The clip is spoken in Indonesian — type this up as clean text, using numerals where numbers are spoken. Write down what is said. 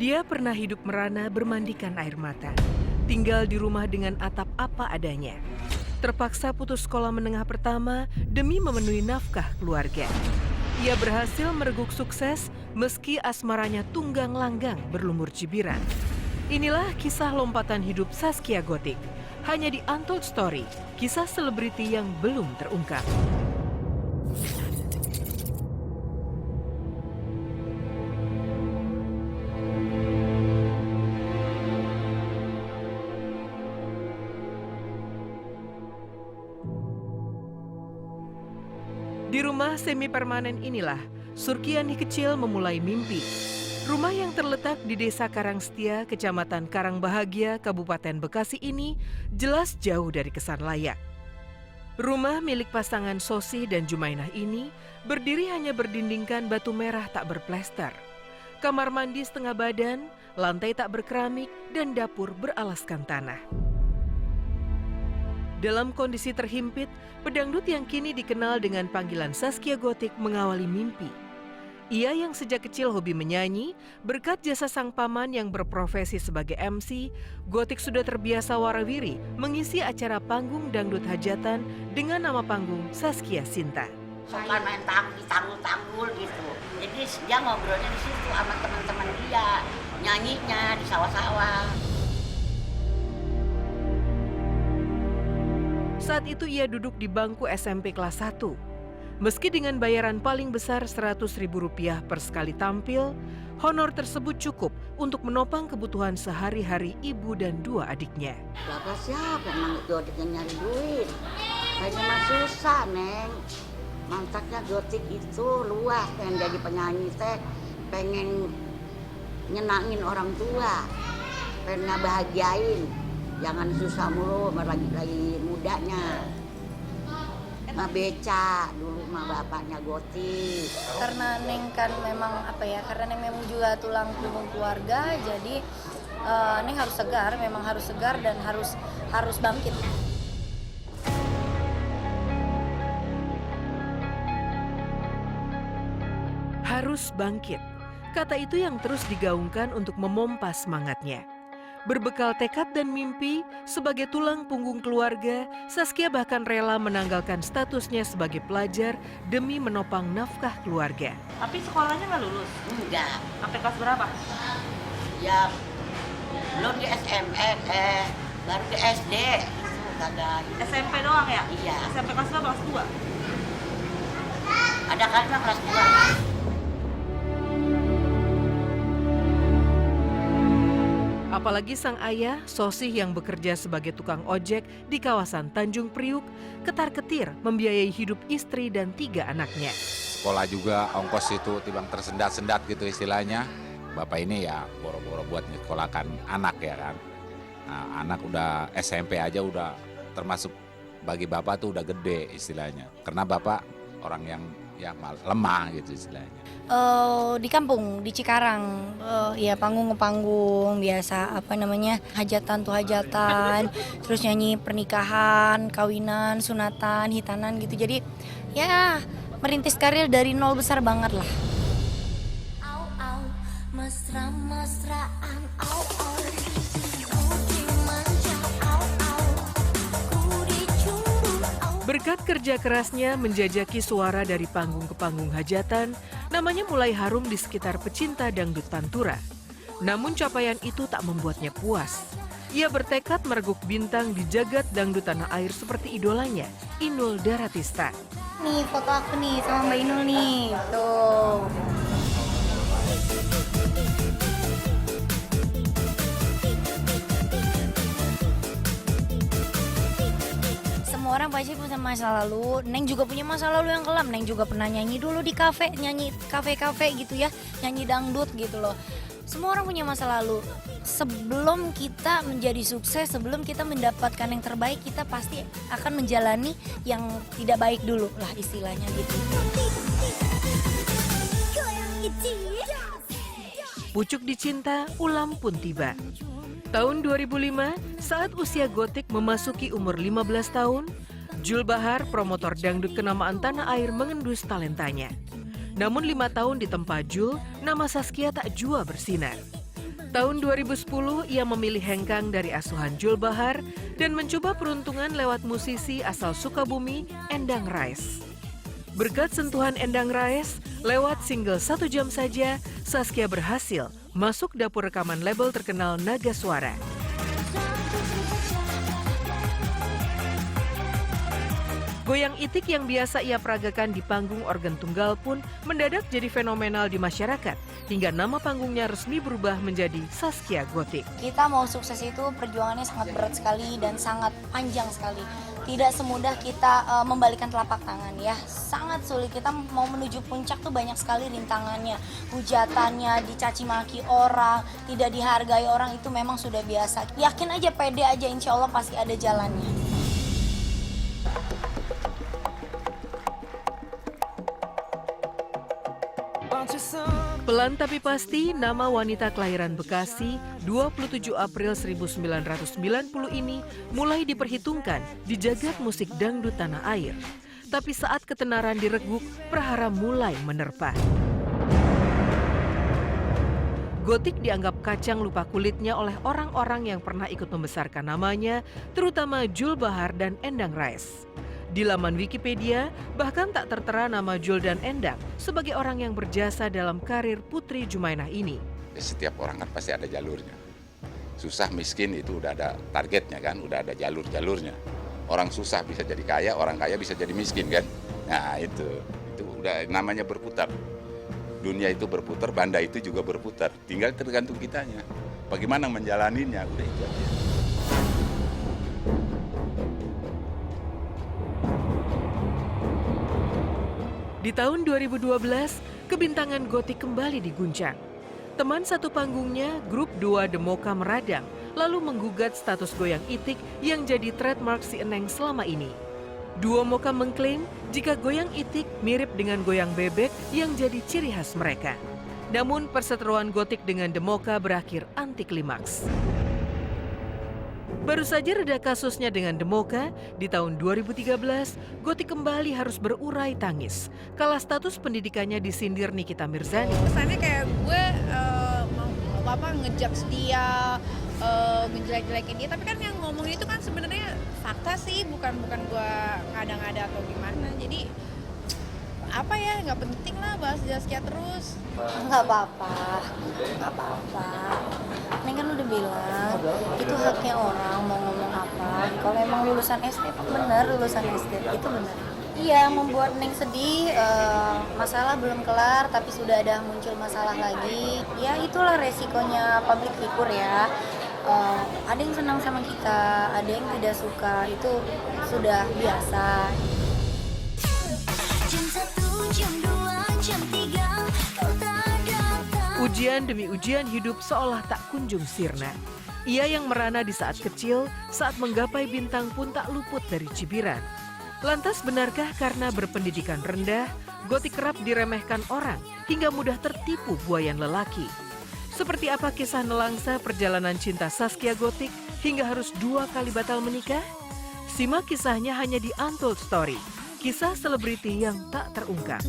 Dia pernah hidup merana bermandikan air mata. Tinggal di rumah dengan atap apa adanya. Terpaksa putus sekolah menengah pertama demi memenuhi nafkah keluarga. Ia berhasil mereguk sukses meski asmaranya tunggang langgang berlumur cibiran. Inilah kisah lompatan hidup Zaskia Gotik. Hanya di Untold Story, kisah selebriti yang belum terungkap. Di rumah semi permanen inilah, Surkiani kecil memulai mimpi. Rumah yang terletak di Desa Karangsetia, Kecamatan Karangbahagia, Kabupaten Bekasi ini jelas jauh dari kesan layak. Rumah milik pasangan Sosi dan Jumainah ini berdiri hanya berdindingkan batu merah tak berplester. Kamar mandi setengah badan, lantai tak berkeramik, dan dapur beralaskan tanah. Dalam kondisi terhimpit, pedangdut yang kini dikenal dengan panggilan Zaskia Gotik mengawali mimpi. Ia yang sejak kecil hobi menyanyi, berkat jasa sang paman yang berprofesi sebagai MC, Gotik sudah terbiasa warawiri mengisi acara panggung dangdut hajatan dengan nama panggung Zaskia Sinta. Suka main tanggul-tanggul gitu. Jadi dia ngobrolnya di situ sama teman-teman dia, nyanyinya di sawah-sawah. Saat itu ia duduk di bangku SMP kelas 1. Meski dengan bayaran paling besar Rp100.000 per sekali tampil, honor tersebut cukup untuk menopang kebutuhan sehari-hari ibu dan 2 adiknya. Bapak siapa emang Gotik yang nyari duit? Kayaknya mah susah, Neng. Mantaknya Gotik itu luas, pengen jadi penyanyi teh, pengen nyenangin orang tua, pengen ngebahagiain. Jangan susah mulu, lagi mudanya. Mah beca dulu mah bapaknya Gotik. Karena Neng kan memang karena Neng memang juga tulang punggung keluarga, jadi Neng harus segar, memang harus segar dan harus bangkit. Harus bangkit. Kata itu yang terus digaungkan untuk memompa semangatnya. Berbekal tekad dan mimpi, sebagai tulang punggung keluarga, Zaskia bahkan rela menanggalkan statusnya sebagai pelajar demi menopang nafkah keluarga. Tapi sekolahnya nggak lulus? Enggak. Sampai kelas berapa? Ya belum di SMP, baru di SD. Itu kagak. SMP doang ya? Iya. SMP kelas berapa? Kelas 2? Ada kali mah kelas 2. Apalagi sang ayah, Sosih yang bekerja sebagai tukang ojek di kawasan Tanjung Priuk, ketar-ketir membiayai hidup istri dan 3 anaknya. Sekolah juga ongkos itu timbang tersendat-sendat gitu istilahnya. Bapak ini ya boro-boro buat nyekolahkan anak ya kan. Nah, anak udah SMP aja udah termasuk bagi bapak tuh udah gede istilahnya. Karena bapak orang yang lemah gitu istilahnya. Di kampung, di Cikarang, ya panggung biasa, hajatan tuh hajatan, terus nyanyi pernikahan, kawinan, sunatan, hitanan gitu. Jadi ya merintis karir dari nol besar banget lah. Mesra-mesraan, Berkat kerja kerasnya menjajaki suara dari panggung ke panggung hajatan, namanya mulai harum di sekitar pecinta dangdut Pantura. Namun capaian itu tak membuatnya puas. Ia bertekad mereguk bintang di jagat dangdut tanah air seperti idolanya, Inul Daratista. Nih foto aku nih sama Mbak Inul nih, tuh. Semua orang pasti punya masa lalu. Neng juga punya masa lalu yang kelam. Neng juga pernah nyanyi dulu di kafe, nyanyi kafe-kafe gitu ya, nyanyi dangdut gitu loh. Semua orang punya masa lalu. Sebelum kita menjadi sukses, sebelum kita mendapatkan yang terbaik, kita pasti akan menjalani yang tidak baik dulu lah istilahnya gitu. Pucuk dicinta, ulam pun tiba. Tahun 2005, saat usia Gotik memasuki umur 15 tahun, Jul Bahar, promotor dangdut kenamaan tanah air, mengendus talentanya. Namun 5 tahun ditempa Jul, nama Zaskia tak jua bersinar. Tahun 2010, ia memilih hengkang dari asuhan Jul Bahar dan mencoba peruntungan lewat musisi asal Sukabumi, Endang Rais. Berkat sentuhan Endang Rais, lewat single 1 jam saja, Saskia berhasil masuk dapur rekaman label terkenal Naga Suara. Goyang itik yang biasa ia peragakan di panggung organ tunggal pun mendadak jadi fenomenal di masyarakat, hingga nama panggungnya resmi berubah menjadi Saskia Gotik. Kita mau sukses itu perjuangannya sangat berat sekali dan sangat panjang sekali. Tidak semudah kita membalikan telapak tangan ya. Sangat sulit, kita mau menuju puncak tuh banyak sekali rintangannya. Hujatannya, dicaci maki orang, tidak dihargai orang itu memang sudah biasa. Yakin aja, pede aja, insya Allah pasti ada jalannya. Pelan tapi pasti, nama wanita kelahiran Bekasi 27 April 1990 ini mulai diperhitungkan di jagat musik dangdut tanah air. Tapi saat ketenaran direguk, prahara mulai menerpa. Gotik dianggap kacang lupa kulitnya oleh orang-orang yang pernah ikut membesarkan namanya, terutama Jul Bahar dan Endang Rais. Di laman Wikipedia, bahkan tak tertera nama Jul dan Endang sebagai orang yang berjasa dalam karir Putri Jumainah ini. Setiap orang kan pasti ada jalurnya. Susah miskin itu udah ada targetnya kan, udah ada jalur-jalurnya. Orang susah bisa jadi kaya, orang kaya bisa jadi miskin kan. Nah itu udah namanya berputar. Dunia itu berputar, banda itu juga berputar. Tinggal tergantung kitanya. Bagaimana menjalaninya, udah itu aja. Di tahun 2012, kebintangan Gotik kembali diguncang. Teman satu panggungnya, grup 2 Demoka meradang, lalu menggugat status goyang itik yang jadi trademark si Eneng selama ini. Duo Moka mengklaim jika goyang itik mirip dengan goyang bebek yang jadi ciri khas mereka. Namun perseteruan Gotik dengan Demoka berakhir anti klimaks. Baru saja reda kasusnya dengan Demoka, di tahun 2013, Gotik kembali harus berurai tangis kala status pendidikannya disindir Nikita Mirzani. Kesannya kayak gue mau ngejudge dia, ngejelek-jelekin dia, tapi kan yang ngomong itu kan sebenarnya fakta sih, bukan gue ngada-ngada atau gimana. Jadi apa ya, nggak penting lah bahas Saskia terus. Nggak apa-apa. Neng kan udah bilang, itu haknya orang mau ngomong apa. Kalau emang lulusan SD, bener lulusan SD, itu bener. Iya, membuat Neng sedih, masalah belum kelar tapi sudah ada muncul masalah lagi. Ya itulah resikonya public figure ya. Ada yang senang sama kita, ada yang tidak suka, itu sudah biasa. Ujian demi ujian hidup seolah tak kunjung sirna. Ia yang merana di saat kecil, saat menggapai bintang pun tak luput dari cibiran. Lantas benarkah karena berpendidikan rendah, Gotik kerap diremehkan orang hingga mudah tertipu buayan lelaki? Seperti apa kisah nelangsa perjalanan cinta Saskia Gotik hingga harus 2 kali batal menikah? Simak kisahnya hanya di Untold Story, kisah selebriti yang tak terungkap.